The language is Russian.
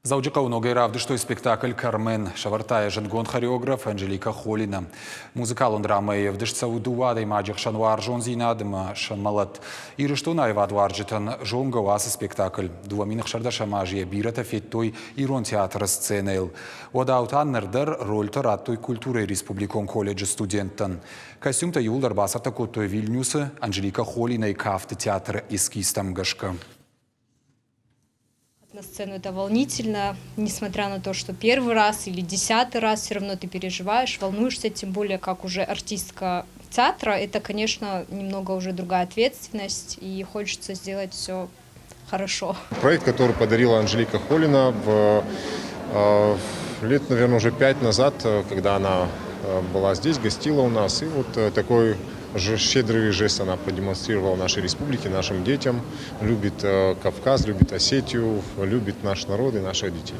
Зауджилка много равдыштой спектакль «Кармен» шавартая жангон хореограф Анжелика Холина. Музыкал он драма и вдышца удувада и маджих шануар жон зинадыма шамалат. И рештуна и вадварджитан жон гаваса спектакль. Дуаминах шардаша мажия бирата феттой ирон театра сценейл. Одаутан нердер роль тараттой культуры республикон колледжа студентан. Костюм-то юлдар басарта коттой Вильнюса Анжелика Холина и кафты театра эскистам гашка. На сцену это волнительно, несмотря на то, что первый раз или 10-й раз все равно ты переживаешь, волнуешься, тем более как уже артистка театра. Это, конечно, немного уже другая ответственность, и хочется сделать все хорошо. Проект, который подарила Анжелика Холина лет, наверное, уже 5 назад, когда она была здесь, гостила у нас, и вот такой щедрый жест она продемонстрировала нашей республике, нашим детям. Любит Кавказ, любит Осетию, любит наш народ и наших детей.